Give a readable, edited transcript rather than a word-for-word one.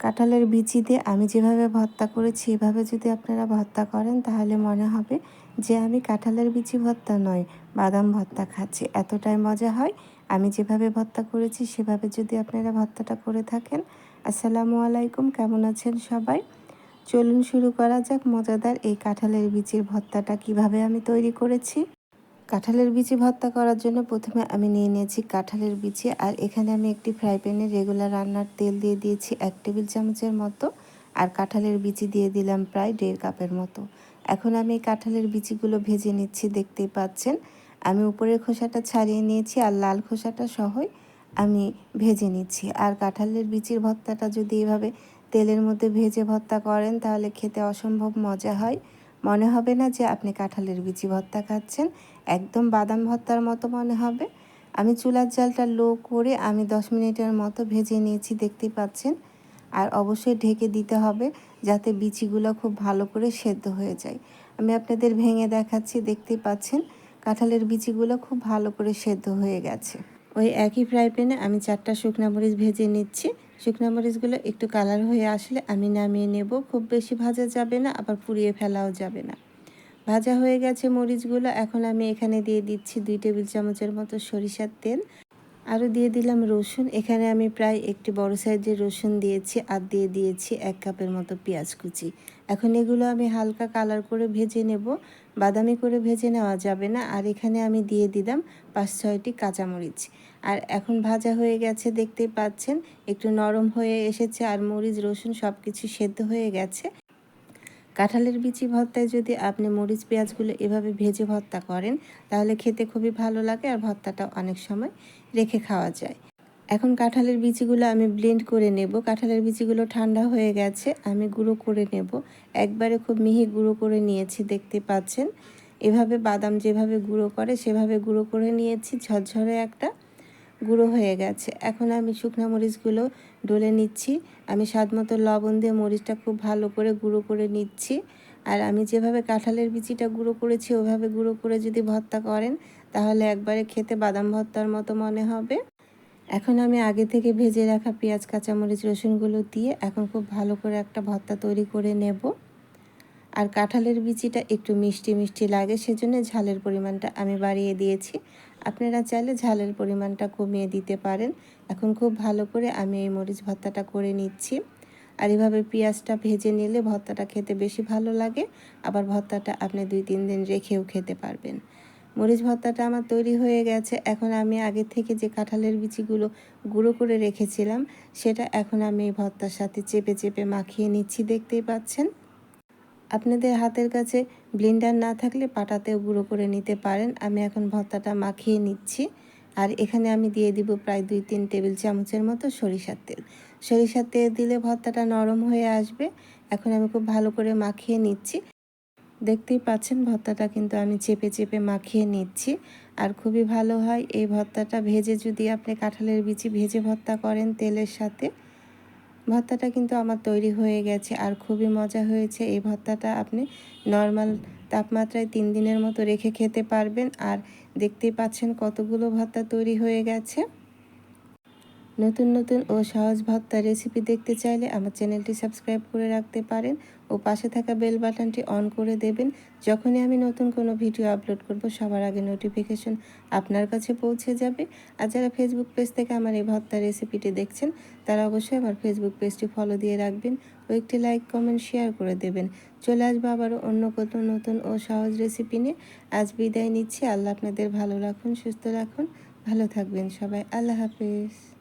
কাঁঠালের বিচি দিয়ে আমি যেভাবে ভর্তা করেছি এভাবে যদি আপনারা ভর্তা করেন তাহলে মনে হবে যে আমি কাঁঠালের বিচি ভর্তা নয়, বাদাম ভর্তা খাচ্ছি। এতটাই মজা হয়। আমি যেভাবে ভর্তা করেছি সেভাবে যদি আপনারা ভর্তাটা করে থাকেন। আসসালামু আলাইকুম, কেমন আছেন সবাই? চলুন শুরু করা যাক মজাদার এই কাঁঠালের বিচির ভর্তাটা কিভাবে আমি তৈরি করেছি। কাঁঠালের বিচি ভর্তা করার জন্য প্রথমে আমি নিয়ে নিয়েছি কাঁঠালের বিচি, আর এখানে আমি একটি ফ্রাই প্যানে রেগুলার রান্নার তেল দিয়ে দিয়েছি 1 টেবিল চামচের মতো, আর কাঁঠালের বিচি দিয়ে দিলাম প্রায় 1.5 কাপের মতো। এখন আমি এই কাঁঠালের বিচিগুলো ভেজে নিচ্ছি, দেখতেই পাচ্ছেন। আমি উপরের খোসাটা ছাড়িয়ে নিয়েছি আর লাল খোসাটা সহই আমি ভেজে নিচ্ছি। আর কাঁঠালের বিচির ভর্তাটা যদি এভাবে তেলের মধ্যে ভেজে ভর্তা করেন তাহলে খেতে অসম্ভব মজা হয়। মনে হবে না যে আপনি কাঁঠালের বিচি ভর্তা খাচ্ছেন, একদম বাদাম ভর্তার মতো মনে হবে। আমি চুলার জালটা লো করে আমি 10 মিনিটের মতো ভেজে নিয়েছি, দেখতেই পাচ্ছেন। আর অবশ্যই ঢেকে দিতে হবে যাতে বিচিগুলো খুব ভালো করে সেদ্ধ হয়ে যায়। আমি আপনাদের ভেঙে দেখাচ্ছি, দেখতেই পাচ্ছেন কাঁঠালের বিচিগুলো খুব ভালো করে সেদ্ধ হয়ে গেছে। ওই একই ফ্রাই প্যানে আমি 4টা শুকনা মরিচ ভেজে নিচ্ছি। শুকনা মরিচগুলো একটু কালার হয়ে আসলে আমি নামিয়ে নেব। খুব বেশি ভাজা যাবে না, আবার পুড়িয়ে ফেলাও যাবে না। ভাজা হয়ে গেছে মরিচগুলো। এখন আমি এখানে দিয়ে দিচ্ছি 2 টেবিল চামচের মতো সরিষার তেল। আরও দিয়ে দিলাম রসুন। এখানে আমি প্রায় একটি বড় সাইজের রসুন দিয়েছি, আর দিয়ে দিয়েছি 1 কাপের মতো পেঁয়াজ কুচি। এখন এগুলো আমি হালকা কালার করে ভেজে নেব, বাদামি করে ভেজে নেওয়া যাবে না। আর এখানে আমি দিয়ে দিলাম 5-6টি কাঁচামরিচ। আর এখন ভাজা হয়ে গেছে, দেখতেই পাচ্ছেন একটু নরম হয়ে এসেছে, আর মরিচ রসুন সব কিছু সেদ্ধ হয়ে গেছে। কাঁঠালের বিচি ভর্তায় যদি আপনি মরিচ পেঁয়াজগুলো এভাবে ভেজে ভর্তা করেন তাহলে খেতে খুবই ভালো লাগে, আর ভর্তাটা অনেক সময় রেখে খাওয়া যায়। এখন কাঁঠালের বিচিগুলো আমি ব্লেন্ড করে নেব। কাঁঠালের বিচিগুলো ঠান্ডা হয়ে গেছে, আমি গুঁড়ো করে নেব। একবারে খুব মিহি গুঁড়ো করে নিয়েছি, দেখতে পাচ্ছেন। এভাবে বাদাম যেভাবে গুঁড়ো করে সেভাবে গুঁড়ো করে নিয়েছি, ঝরঝরে একটা গুঁড়ো হয়ে গেছে। এখন আমি শুকনো মরিচগুলো ডলে নিচ্ছি। আমি স্বাদমতো লবণ দিয়ে মরিচটা খুব ভালো করে গুঁড়ো করে নিচ্ছি। আর আমি যেভাবে কাঁঠালের বিচিটা গুঁড়ো করেছি ওভাবে গুঁড়ো করে যদি ভর্তা করেন তাহলে একবারে খেতে বাদাম ভর্তার মতো মনে হবে। এখন আমি আগে থেকে ভেজে রাখা পেঁয়াজ কাঁচামরিচ রসুনগুলো দিয়ে এখন খুব ভালো করে একটা ভর্তা তৈরি করে নেব। আর কাঁঠালের বিচিটা একটু মিষ্টি মিষ্টি লাগে, সেজন্য ঝালের পরিমাণটা আমি বাড়িয়ে দিয়েছি। আপনারা চাইলে ঝালের পরিমাণটা কমিয়ে দিতে পারেন। এখন খুব ভালো করে আমি এই মরিচ ভর্তাটা করে নিচ্ছি। আর এভাবে পেঁয়াজটা ভেজে নিলে ভর্তাটা খেতে বেশি ভালো লাগে, আবার ভর্তাটা আপনি 2-3 দিন রেখেও খেতে পারবেন। মরিচ ভর্তাটা আমার তৈরি হয়ে গেছে। এখন আমি আগে থেকে যে কাঁঠালের বিচিগুলো গুঁড়ো করে রেখেছিলাম সেটা এখন আমি এই ভর্তার সাথে চেপে চেপে মাখিয়ে নিচ্ছি, দেখতেই পাচ্ছেন। আপনাদের হাতের কাছে ব্লেন্ডার না থাকলে পাটাতেও গুঁড়ো করে নিতে পারেন। আমি এখন ভর্তাটা মাখিয়ে নিচ্ছি। আর এখানে আমি দিয়ে দিব প্রায় 2-3 টেবিল চামচের মতো সরিষার তেল। সরিষার তেল দিলে ভর্তাটা নরম হয়ে আসবে। এখন আমি খুব ভালো করে মাখিয়ে নিচ্ছি। দেখতেই পাচ্ছেন ভর্তাটা কিন্তু আমি চেপে চেপে মাখিয়ে নিচ্ছি। আর খুবই ভালো হয় এই ভর্তাটা ভেজে, যদি আপনি কাঁঠালের বিচি ভেজে ভর্তা করেন তেলের সাথে। ভর্তাটা কিন্তু আমার তৈরি হয়ে গেছে, আর খুবই মজা হয়েছে। এই ভর্তাটা আপনি নর্মাল তাপমাত্রায় 3 দিনের মতো রেখে খেতে পারবেন। আর দেখতেই পাচ্ছেন কতগুলো ভর্তা তৈরি হয়ে গেছে। নতুন নতুন ও সহজ ভর্তা রেসিপি দেখতে চাইলে আমার চ্যানেলটি সাবস্ক্রাইব করে রাখতে পারেন ও পাশে থাকা বেল বাটনটি অন করে দেবেন। যখনই আমি নতুন কোনো ভিডিও আপলোড করব সবার আগে নোটিফিকেশন আপনার কাছে পৌঁছে যাবে। আর যারা ফেসবুক পেজ থেকে আমার এই ভর্তা রেসিপিটি দেখছেন তারা অবশ্যই আমার ফেসবুক পেজটি ফলো দিয়ে রাখবেন ও একটি লাইক কমেন্ট শেয়ার করে দেবেন। চলে আসবো আবারও অন্য কোনো নতুন ও সহজ রেসিপি নিয়ে। আজ বিদায় নিচ্ছি। আল্লাহ আপনাদের ভালো রাখুন, সুস্থ রাখুন, ভালো থাকবেন সবাই। আল্লাহ হাফেজ।